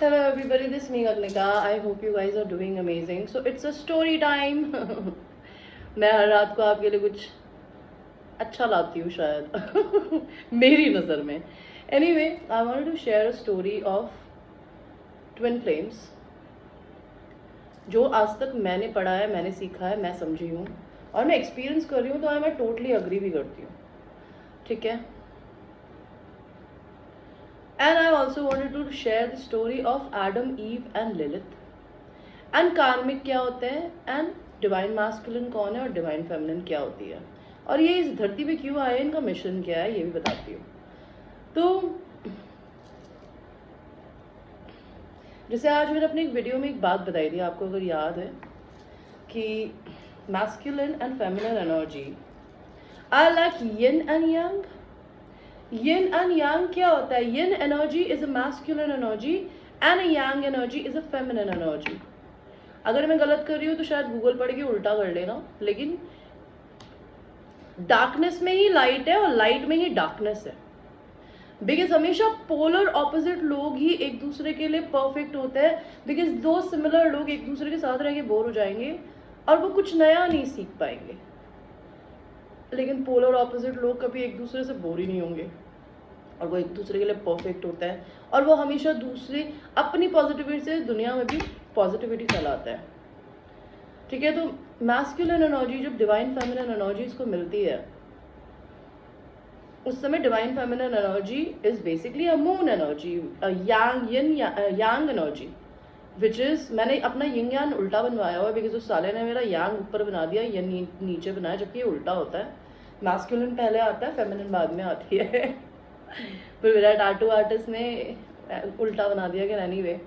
Hello everybody, this is me Agnika. I hope you guys are doing amazing. So it's a story time. मैं हर रात को आपके लिए कुछ अच्छा लाती हूँ शायद मेरी नज़र में. Anyway, I wanted to share a story of twin flames जो आज तक मैंने पढ़ा है, मैंने सीखा है, मैं समझी हूँ और मैं एक्सपीरियंस कर रही हूँ, तो मैं टोटली अग्री भी करती हूँ. ठीक है. And I also wanted to share the story of Adam, Eve and Lilith. And कार्मिक क्या होते हैं, एंड डिवाइन मैस्कुलिन कौन है और डिवाइन फेमिनिन क्या होती है, और ये इस धरती पे क्यों आए, इनका मिशन क्या है, ये भी बताती हूँ. तो जैसे आज मैंने अपनी एक वीडियो में एक बात बताई थी, आपको अगर याद है, कि masculine and feminine energy are like yin and yang. Yin and yang क्या होता है? Yin energy is a masculine energy and yang energy is a feminine energy. अगर मैं गलत कर रही हूँ तो शायद गूगल पढ़ के उल्टा कर लेना, लेकिन डार्कनेस में ही लाइट है और लाइट में ही डार्कनेस है. बिकॉज हमेशा पोलर ऑपोजिट लोग ही एक दूसरे के लिए परफेक्ट होते हैं, बिकॉज दो सिमिलर लोग एक दूसरे के साथ रह के बोर हो जाएंगे और वो कुछ नया नहीं सीख पाएंगे. लेकिन पोलर ऑपोजिट लोग कभी एक दूसरे से बोर ही नहीं होंगे और वो एक दूसरे के लिए परफेक्ट होता है, और वो हमेशा दूसरे अपनी पॉजिटिविटी से दुनिया में भी पॉजिटिविटी फैलाता है. ठीक है. तो मैस्कुलिन एनर्जी जब डिवाइन फेमिनिन एनर्जीज को मिलती है, उस समय divine feminine energy is basically a moon energy, Yang yin Yang energy, which is, मैंने अपना यिन यांग उल्टा बनवाया हुआ है, बिकॉज उस साले ने मेरा यांग ऊपर बना दिया, यिन नीचे बनाया, जबकि ये उल्टा होता है. मैस्कुलिन पहले आता है, फेमिनिन बाद में आती है. फिर मेरा टैटू आर्टिस्ट ने उल्टा बना दिया. कि एनीवे,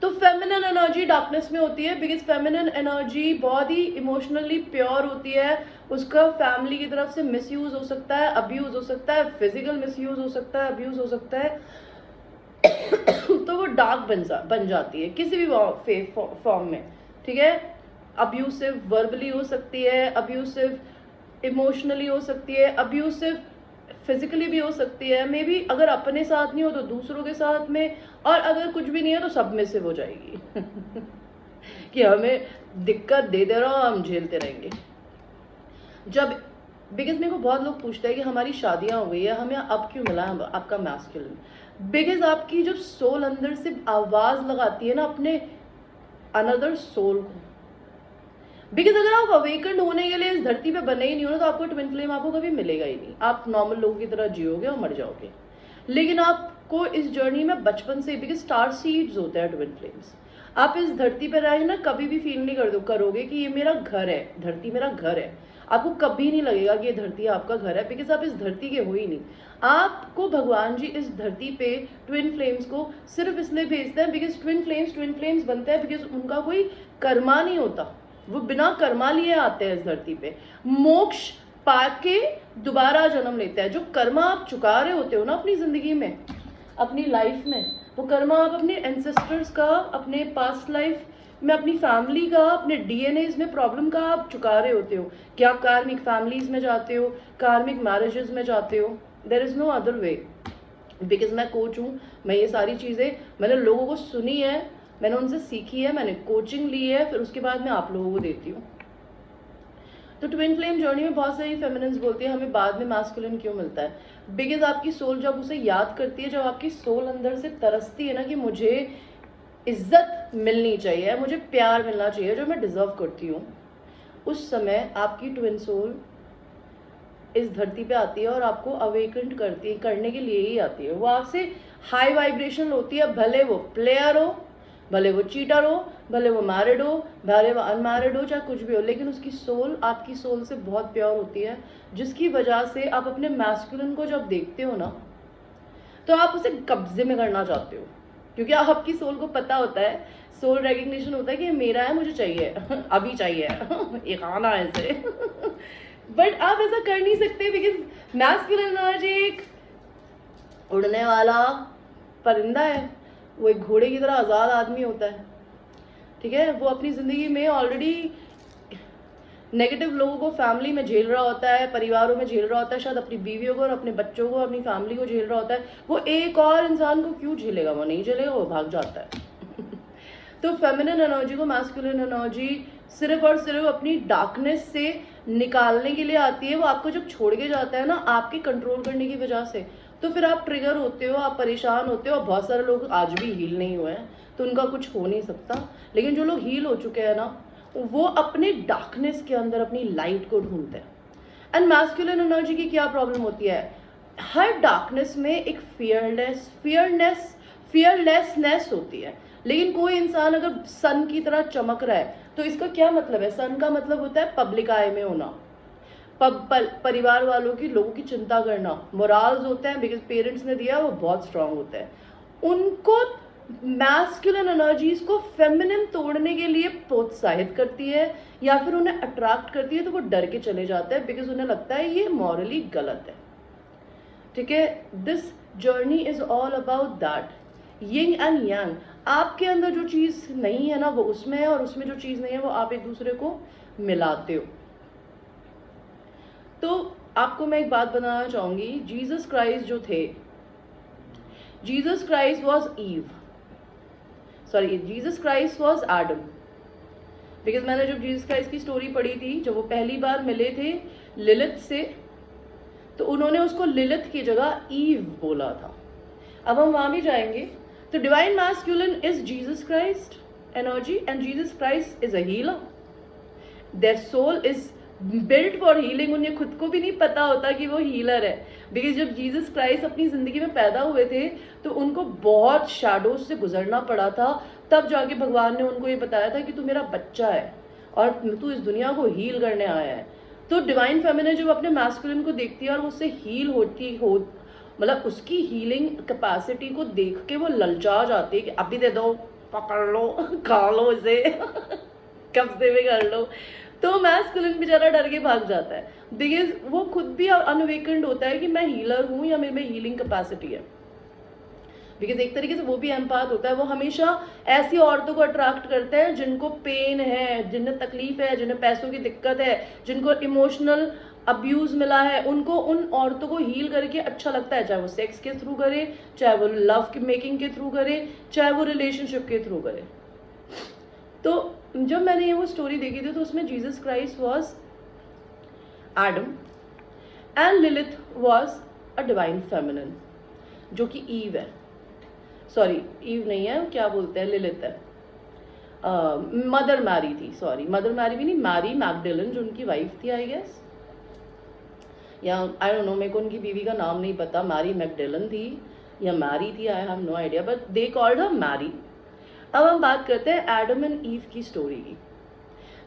तो फेमिनिन एनर्जी डार्कनेस में होती है, बिकॉज फेमिनिन एनर्जी बहुत ही इमोशनली प्योर होती है. उसका फैमिली की तरफ से मिसयूज हो सकता है, अब्यूज हो सकता है, फिजिकल मिसयूज हो सकता है, अब्यूज हो सकता है. तो वो डार्क बन जाती है किसी भी फॉर्म में. ठीक है. अब्यूसिव वर्बली हो सकती है, अब्यूसिव इमोशनली हो सकती है, अब्यूसिव फिजिकली भी हो सकती है. मे बी अगर अपने साथ नहीं हो तो दूसरों के साथ में, और अगर कुछ भी नहीं है तो सब में से हो जाएगी. कि हमें दिक्कत दे दे रहा हो, हम झेलते रहेंगे. जब बिकॉज मेरे को बहुत लोग पूछते हैं कि हमारी शादियां हो गई है, हमें अब क्यों मिला है आपका मैस्कुलिन. बिकॉज आपकी जब सोल अंदर से आवाज लगाती है ना अपने अनदर सोल को, बिकॉज अगर आप अवेकन होने के लिए इस धरती पे बने ही नहीं हो ना, तो आपको ट्विन फ्लेम आपको कभी मिलेगा ही नहीं. आप नॉर्मल लोगों की तरह जियोगे और मर जाओगे. लेकिन आपको इस जर्नी में बचपन से, बिकॉज स्टार सीड्स होते हैं ट्विन फ्लेम्स, आप इस धरती पर रहे ना, कभी भी फील नहीं करोगे कि ये मेरा घर है, धरती मेरा घर है. आपको कभी नहीं लगेगा कि ये धरती आपका घर है, बिकॉज आप इस धरती के हो ही नहीं. आपको भगवान जी इस धरती पे ट्विन फ्लेम्स को सिर्फ इसलिए भेजते हैं, बिकॉज ट्विन फ्लेम्स बनते हैं बिकॉज उनका कोई कर्मा नहीं होता. वो बिना कर्मा लिए आते हैं इस धरती पे, मोक्ष पाके दोबारा जन्म लेते हैं. जो कर्मा आप चुका रहे होते हो ना अपनी जिंदगी में, अपनी लाइफ में, वो कर्मा आप अपने एंसेस्टर्स का, अपने पास्ट लाइफ में, अपनी फैमिली का, अपने डीएनए में प्रॉब्लम का आप चुका रहे होते हो. कि आप कार्मिक फैमिलीज में जाते हो, कार्मिक मैरिजेस में जाते हो. There is no other way. Because मैं कोच हूँ, मैं ये सारी चीज़ें मैंने लोगों को सुनी है, मैंने उनसे सीखी है, मैंने कोचिंग ली है, फिर उसके बाद मैं आप लोगों को देती हूँ. तो ट्विन फ्लेम जर्नी में बहुत सारी फेमिनिन्स बोलती है हमें बाद में मैस्कुलिन क्यों मिलता है. बिकॉज आपकी सोल जब उसे याद करती है, जब आपकी सोल अंदर से तरसती है ना कि मुझे इज्जत मिलनी चाहिए, मुझे प्यार मिलना चाहिए जो मैं डिजर्व करती हूँ, उस समय आपकी ट्विन सोल इस धरती पे आती है और आपको अवेकन करती है, करने के लिए ही आती है. वो आपसे हाई वाइब्रेशन होती है, भले वो प्लेयर हो, भले वो चीटर हो, भले वो मैरिड हो, भले वो अनमैरिड हो, चाहे कुछ भी हो, लेकिन उसकी सोल आपकी सोल से बहुत प्योर होती है, जिसकी वजह से आप अपने मैस्कुलिन को जब देखते हो ना, तो आप उसे कब्जे में करना चाहते हो, क्योंकि आपकी सोल को पता होता है, सोल रिकग्निशन होता है कि मेरा है, मुझे चाहिए, अभी चाहिए, एक आना है इसे. बट आप ऐसा कर नहीं सकते, बिकॉज मैस्कुलिन एनर्जी एक उड़ने वाला परिंदा है, वो एक घोड़े की तरह आज़ाद आदमी होता है. ठीक है. वो अपनी ज़िंदगी में ऑलरेडी नेगेटिव लोगों को फैमिली में झेल रहा होता है, परिवारों में झेल रहा होता है, शायद अपनी बीवियों को और अपने बच्चों को, अपनी फैमिली को झेल रहा होता है, वो एक और इंसान को क्यों झेलेगा? वो नहीं झेलेगा, वो भाग जाता है। तो फेमिनिन एनर्जी को मैस्कुलिन एनर्जी सिर्फ और सिर्फ अपनी डार्कनेस से निकालने के लिए आती है। वो आपको जब छोड़ के जाता है ना, आपके कंट्रोल करने की वजह से, तो फिर आप ट्रिगर होते हो, आप परेशान होते हो। बहुत सारे लोग आज भी हील नहीं हुए हैं, तो उनका कुछ हो नहीं सकता। लेकिन जो लोग हील हो चुके हैं ना, वो अपने डार्कनेस के अंदर अपनी लाइट को ढूंढते हैं। एंड मैस्कुलिन एनर्जी की क्या प्रॉब्लम होती है? हर डार्कनेस में एक फियरलेसनेस होती है। लेकिन कोई इंसान अगर सन की तरह चमक रहा है, तो इसका क्या मतलब है? सन का मतलब होता है पब्लिक आई में होना, परिवार वालों की, लोगों की चिंता करना। मोराल्स होते हैं, बिकॉज पेरेंट्स ने दिया, वो बहुत स्ट्रांग होते हैं। उनको मैस्कुलिन एनर्जीज को फेमिनिन तोड़ने के लिए प्रोत्साहित करती है या फिर उन्हें अट्रैक्ट करती है, तो वो डर के चले जाते हैं, बिकॉज उन्हें लगता है ये मॉरली गलत है। ठीक है, this journey is all about that, yin and yang. आपके अंदर जो चीज नहीं है ना, वो उसमें है, और उसमें जो चीज नहीं है, वो आप एक दूसरे को मिलाते हो। तो आपको मैं एक बात बताना चाहूंगी, जीसस क्राइस्ट जो थे, Jesus Christ was Eve, sorry Jesus Christ was Adam. Because मैंने जब जीसस क्राइस्ट की स्टोरी पढ़ी थी, जब वो पहली बार मिले थे लिलिथ से, तो उन्होंने उसको लिलिथ की जगह ईव बोला था। अब हम वहां भी जाएंगे। तो divine masculine is Jesus Christ energy and Jesus Christ is a healer. Their soul is built for healing. उन्हें खुद को भी नहीं पता होता कि वो हीलर है, बिकॉज जब जीसस क्राइस्ट अपनी जिंदगी में पैदा हुए थे, तो उनको बहुत शैडोज से गुजरना पड़ा था। तब जाके भगवान ने उनको ये बताया था कि तू मेरा बच्चा है और तू इस दुनिया को हील करने आया है। तो डिवाइन फेमिनिन जब अपने मैस्कुलिन को देखती है और उससे हील होती हो, मतलब उसकी हीलिंग कैपेसिटी को देख के वो ललचा जाती है कि अभी दे दो, पकड़ लो, खा लो इसे, कब्जे में कर लो। तो मैस्कुलिन बेचारा डर के भाग जाता है, बिकॉज वो खुद भी अनअवेकेंड होता है कि मैं हीलर हूं या मेरे में हीलिंग कैपेसिटी है। बिकॉज एक तरीके से वो भी एम्पाथ होता है। वो हमेशा ऐसी औरतों को अट्रैक्ट करते हैं जिनको पेन है, जिन्हें तकलीफ है, जिन्हें पैसों की दिक्कत है, जिनको इमोशनल अब्यूज मिला है। उनको उन औरतों को हील करके अच्छा लगता है, चाहे वो सेक्स के थ्रू करे, चाहे वो लव मेकिंग के थ्रू करे, चाहे वो रिलेशनशिप के थ्रू करे। तो जब मैंने ये वो स्टोरी देखी थी, तो उसमें Jesus Christ was Adam and Lilith was a divine feminine, जो कि ईव है। सॉरी, ईव नहीं है, क्या बोलते हैं, लिलिथ है। मदर मैरी थी, सॉरी मदर मैरी भी नहीं, मैरी मैगडेलन जो उनकी वाइफ थी आई गेस, या आई डोंट नो, मेरे को उनकी बीवी का नाम नहीं पता, मैरी मैगडेलन थी या मैरी थी, I have no idea, but they called her Mary. अब हम बात करते हैं एडम एंड ईव की स्टोरी की।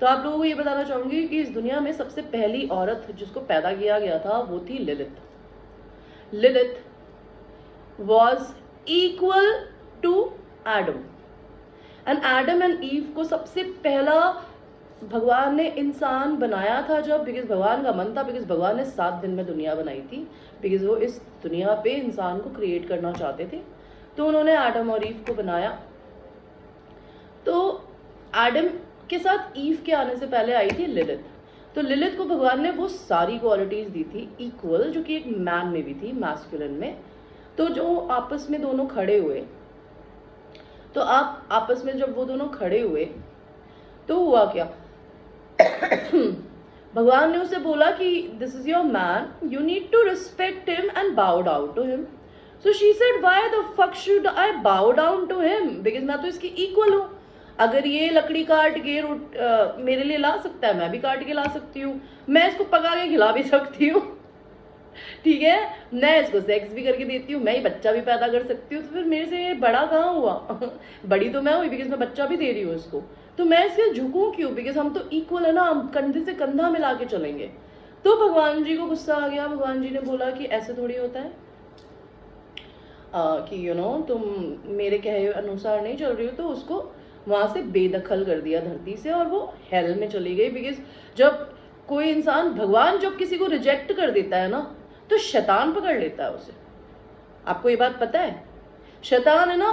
तो आप लोगों को ये बताना चाहूंगी कि इस दुनिया में सबसे पहली औरत जिसको पैदा किया गया था, वो थी Lilith. Lilith was equal to Adam, and Adam and Eve को सबसे पहला भगवान ने इंसान बनाया था जब, बिकॉज भगवान का मन था, बिकॉज भगवान ने 7 दिन में दुनिया बनाई थी, बिकॉज वो इस दुनिया पे इंसान को क्रिएट करना चाहते थे। तो उन्होंने एडम और ईव को बनाया। तो एडम के साथ ईव के आने से पहले आई थी लिलिथ। तो लिलिथ को भगवान ने वो सारी क्वालिटीज दी थी इक्वल, जो कि एक मैन में भी थी, मैस्कुलिन में। तो जो आपस में दोनों खड़े हुए, तो आप आपस में जब वो दोनों खड़े हुए, तो हुआ क्या, भगवान ने उसे बोला कि this is your man, you need to respect him and bow down to him. So she said why the fuck should I bow down to him, because मैं तो इसकी इक्वल हूँ। अगर ये लकड़ी काट के मेरे लिए ला सकता है, मैं भी काट के ला सकती हूँ, मैं इसको पका के खिला भी सकती हूँ, ठीक है, मैं इसको सेक्स भी करके देती हूँ, मैं ही बच्चा भी पैदा कर सकती हूँ। तो फिर मेरे से ये बड़ा कहाँ हुआ? बड़ी तो मैं हुई, बिकॉज मैं बच्चा भी दे रही हूँ इसको। तो मैं इसके झुकूं क्यों? बिकॉज हम तो इक्वल है ना, हम कंधे से कंधा मिला के चलेंगे। तो भगवान जी को गुस्सा आ गया। भगवान जी ने बोला कि ऐसे थोड़ी होता है, कि यू नो तुम मेरे कहे अनुसार नहीं चल रही हो। तो उसको वहां से बेदखल कर दिया धरती से, और वो हेल में चली गई। बिकॉज जब कोई इंसान, भगवान जब किसी को रिजेक्ट कर देता है ना, तो शैतान पकड़ लेता है उसे। आपको ये बात पता है? शैतान है ना,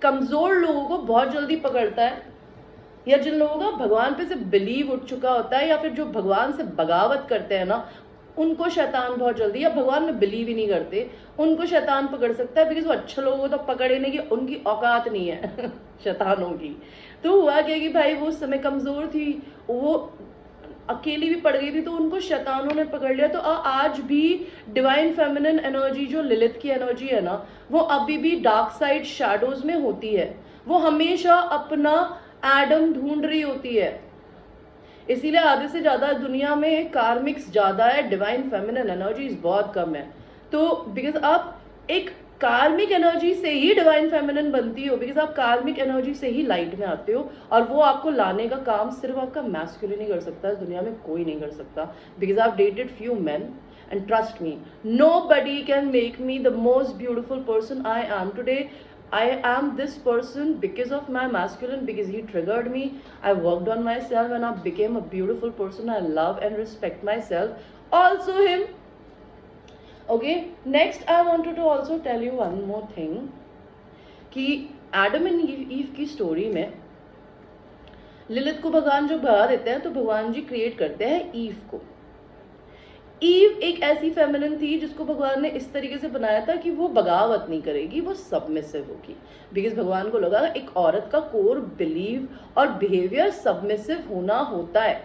कमजोर लोगों को बहुत जल्दी पकड़ता है, या जिन लोगों का भगवान पे से बिलीव उठ चुका होता है, या फिर जो भगवान से बगावत करते हैं ना, उनको शैतान बहुत जल्दी, या भगवान में बिलीव ही नहीं करते, उनको शैतान पकड़ सकता है, बिकॉज वो अच्छे लोगों को तो पकड़ने की उनकी औकात नहीं है शैतानों की। तो हुआ क्या कि भाई वो उस समय कमजोर थी, वो अकेली भी पड़ गई थी, तो उनको शैतानों ने पकड़ लिया। तो आज भी डिवाइन फेमिनिन एनर्जी जो लिलिथ की एनर्जी है ना, वो अभी भी डार्क साइड शैडोज में होती है, वो हमेशा अपना एडम ढूंढ रही होती है। इसीलिए आधे से ज्यादा दुनिया में कार्मिक्स ज्यादा है, डिवाइन फेमिनिन एनर्जीज बहुत कम है। तो बिकॉज आप एक कार्मिक एनर्जी से ही डिवाइन फेमिनिन बनती हो, बिकॉज आप कार्मिक एनर्जी से ही लाइट में आते हो, और वो आपको लाने का काम सिर्फ आपका मैस्कुलिन ही कर सकता है, इस दुनिया में कोई नहीं कर सकता। Because I have dated few main and trust me, nobody can make me the most beautiful person I am today. I am this person because of my masculine, because he triggered me. I worked on myself and I became a beautiful person. I love and respect myself, also him. Okay, next I wanted to also tell you one more thing कि Adam and Eve की story में Lilith को भगवान जो भगा देते हैं, तो भगवान जी क्रिएट करते हैं ईव को। ईव एक ऐसी फेमिनिन थी जिसको भगवान ने इस तरीके से बनाया था कि वो बगावत नहीं करेगी, वो सबमिसिव होगी। बिकॉज भगवान को लगा एक औरत का कोर बिलीव और बिहेवियर सबमिसिव होना होता है।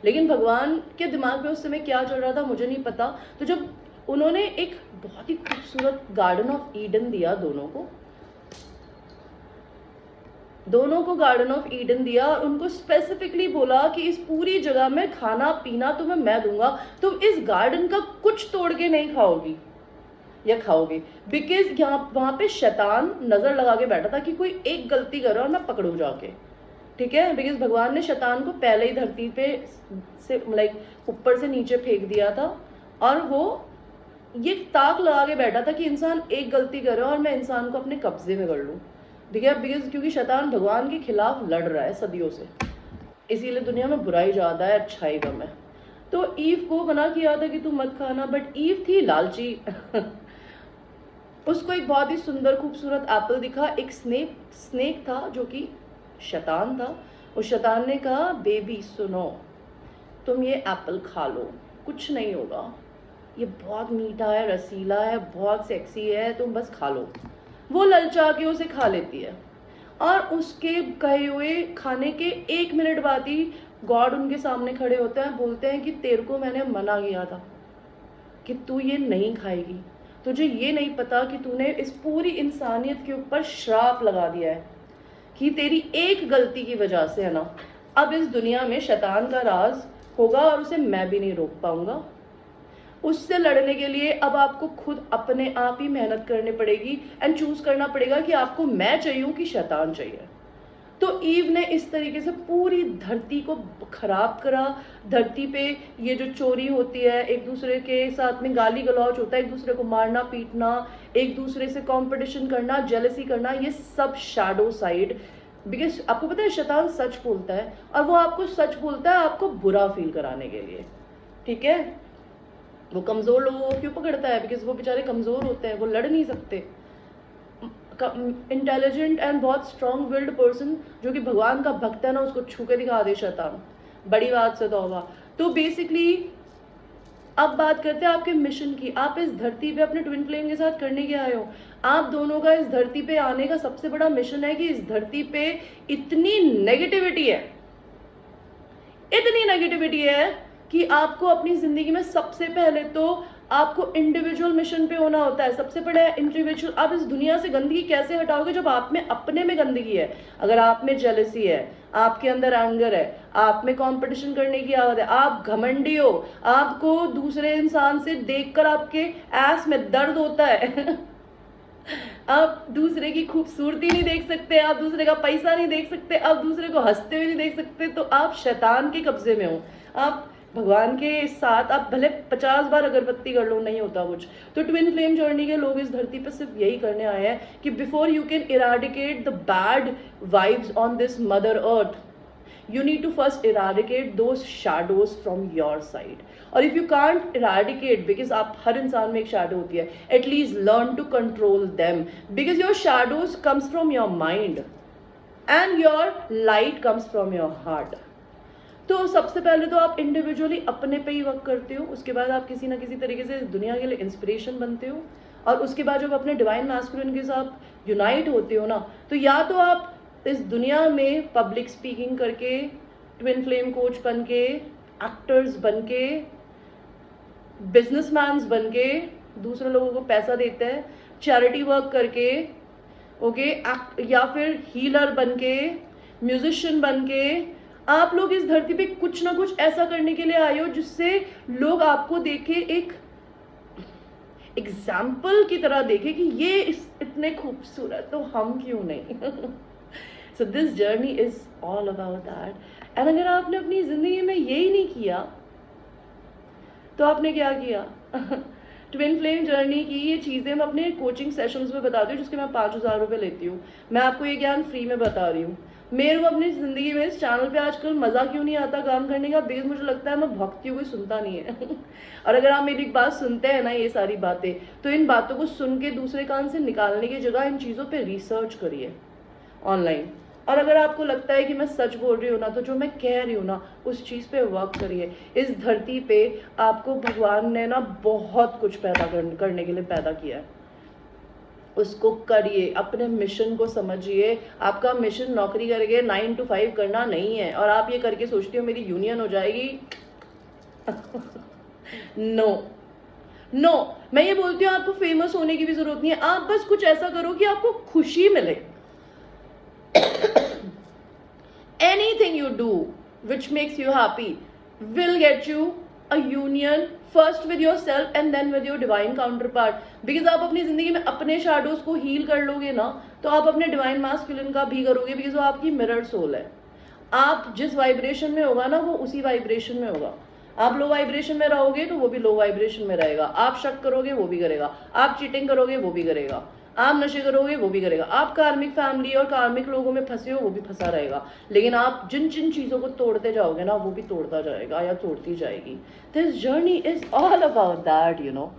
लेकिन भगवान के दिमाग में उस समय क्या चल रहा था मुझे नहीं पता। तो जब उन्होंने एक बहुत ही खूबसूरत गार्डन ऑफ ईडन दिया दोनों को गार्डन ऑफ ईडन दिया, और उनको स्पेसिफिकली बोला कि इस पूरी जगह में खाना पीना तुम्हें मैं दूंगा, तुम इस गार्डन का कुछ तोड़ के नहीं खाओगी या खाओगे। बिकॉज यहाँ वहां पे शैतान नजर लगा के बैठा था कि कोई एक गलती करे और मैं पकड़ू जाके, ठीक है। बिकॉज भगवान ने शैतान को पहले ही धरती पे से लाइक ऊपर से नीचे फेंक दिया था, और वो ये ताक लगा के बैठा था कि इंसान एक गलती करे और मैं इंसान को अपने कब्जे में कर लूं। बिकॉज क्योंकि शैतान भगवान के खिलाफ लड़ रहा है सदियों से, इसीलिए दुनिया में बुराई ज्यादा है, अच्छाई कम है। तो ईव को मना किया था कि तू मत खाना, बट ईव थी लालची उसको एक बहुत ही सुंदर खूबसूरत एप्पल दिखा, एक स्नेक था जो कि शैतान था। उस शैतान ने कहा बेबी सुनो, तुम ये एप्पल खा लो, कुछ नहीं होगा, ये बहुत मीठा है, रसीला है, बहुत सेक्सी है, तुम बस खा लो। वो ललचा के उसे खा लेती है, और उसके कहे हुए खाने के 1 मिनट बाद ही गॉड उनके सामने खड़े होते हैं, बोलते हैं कि तेरे को मैंने मना किया था कि तू ये नहीं खाएगी, तुझे ये नहीं पता कि तूने इस पूरी इंसानियत के ऊपर श्राप लगा दिया है कि तेरी एक गलती की वजह से है ना, अब इस दुनिया में शैतान का राज होगा और उसे मैं भी नहीं रोक पाऊंगा। उससे लड़ने के लिए अब आपको खुद अपने आप ही मेहनत करनी पड़ेगी एंड चूज करना पड़ेगा कि आपको मैं चाहिए कि शैतान चाहिए। तो ईव ने इस तरीके से पूरी धरती को खराब करा। धरती पे ये जो चोरी होती है, एक दूसरे के साथ में गाली गलौज होता है, एक दूसरे को मारना पीटना, एक दूसरे से कंपटीशन करना, जेलसी करना, ये सब शैडो साइड। बिकॉज आपको पता है शैतान सच बोलता है, और वो आपको सच बोलता है आपको बुरा फील कराने के लिए, ठीक है। वो कमजोर लोगों को क्यों पकड़ता है? बिकॉज वो बेचारे कमजोर होते हैं, वो लड़ नहीं सकते। इंटेलिजेंट एंड बहुत स्ट्रॉन्ग विल्ड पर्सन जो कि भगवान का भक्त है ना, उसको छू के दिखा दे शैतान, बड़ी बात से तौबा। तो बेसिकली अब बात करते हैं आपके मिशन की। आप इस धरती पे अपने ट्विन फ्लेम के साथ करने के आए हो। आप दोनों का इस धरती पे आने का सबसे बड़ा मिशन है कि इस धरती पे इतनी नेगेटिविटी है कि आपको अपनी जिंदगी में सबसे पहले तो आपको इंडिविजुअल मिशन पे होना होता है। सबसे बड़ा इंडिविजुअल। आप इस दुनिया से गंदगी कैसे हटाओगे जब आप में अपने में गंदगी है? अगर आप में जेलसी है, आपके अंदर एंगर है, आप में कंपटीशन करने की आदत है, आप घमंडी हो, आपको दूसरे इंसान से देखकर आपके ऐस में दर्द होता है आप दूसरे की खूबसूरती नहीं देख सकते, आप दूसरे का पैसा नहीं देख सकते, आप दूसरे को हंसते हुए नहीं देख सकते, तो आप शैतान के कब्जे में हो। आप भगवान के साथ आप भले 50 बार अगरबत्ती कर लो, नहीं होता कुछ। तो ट्विन फ्लेम जर्नी के लोग इस धरती पर सिर्फ यही करने आए हैं कि before you can eradicate the bad vibes on this mother earth, you need to first eradicate those shadows from your side. और if you can't eradicate, because आप हर इंसान में एक shadow होती है, at least learn to control them, because your shadows comes from your mind. And your light comes from your heart. तो सबसे पहले तो आप इंडिविजुअली अपने पे ही वर्क करते हो, उसके बाद आप किसी ना किसी तरीके से दुनिया के लिए इंस्पिरेशन बनते हो, और उसके बाद जब अपने डिवाइन मैस्कुलिन के साथ यूनाइट होते हो ना, तो या तो आप इस दुनिया में पब्लिक स्पीकिंग करके, ट्विन फ्लेम कोच बन के, एक्टर्स बन के, बिजनेसमैन्स बन के दूसरे लोगों को पैसा देते हैं, चैरिटी वर्क करके, ओके, या फिर हीलर बन के, म्यूजिशियन बन के, आप लोग इस धरती पे कुछ ना कुछ ऐसा करने के लिए आए हो जिससे लोग आपको देखे, एक एग्जाम्पल की तरह देखे कि ये इतने खूबसूरत, तो हम क्यों नहीं। So this journey is all about that. And अगर आपने अपनी जिंदगी में यही नहीं किया तो आपने क्या किया? ट्विन फ्लेम जर्नी की ये चीज़ें मैं अपने कोचिंग सेशंस में बताती हूँ, जिसके मैं 5,000 रुपये लेती हूँ। मैं आपको ये ज्ञान फ्री में बता रही हूँ। मेरे को अपनी ज़िंदगी में इस चैनल पे आजकल मज़ा क्यों नहीं आता काम करने का? बेस मुझे लगता है मैं भक्ति कोई सुनता नहीं है। और अगर आप मेरी एक बात सुनते हैं ना, ये सारी बातें, तो इन बातों को सुन के दूसरे कान से निकालने की जगह इन चीज़ों पर रिसर्च करिए ऑनलाइन। और अगर आपको लगता है कि मैं सच बोल रही हूँ ना, तो जो मैं कह रही हूँ ना, उस चीज़ पे वर्क करिए। इस धरती पे आपको भगवान ने ना बहुत कुछ पैदा करने के लिए पैदा किया है, उसको करिए, अपने मिशन को समझिए। आपका मिशन नौकरी करके 9 to 5 करना नहीं है, और आप ये करके सोचते हो मेरी यूनियन हो जाएगी। नो नो, मैं ये बोलती हूँ आपको फेमस होने की भी जरूरत नहीं है, आप बस कुछ ऐसा करो कि आपको खुशी मिले। Anything you do which makes you happy will get you a union first with yourself and then with your divine counterpart. Because आप अपनी जिंदगी में अपने shadows को heal कर लोगे ना, तो आप अपने divine masculine का भी करोगे, because वो आपकी mirror soul है। आप जिस वाइब्रेशन में होगा ना, वो उसी वाइब्रेशन में होगा। आप लो वाइब्रेशन में रहोगे तो वो भी लो वाइब्रेशन में रहेगा। आप शक करोगे वो भी करेगा, आप चीटिंग करोगे वो भी करेगा, आप नशे करोगे वो भी करेगा, आप कार्मिक फैमिली और कार्मिक लोगों में फंसे हो वो भी फंसा रहेगा। लेकिन आप जिन जिन चीज़ों को तोड़ते जाओगे ना, वो भी तोड़ता जाएगा या तोड़ती जाएगी। This journey is all about that, you know.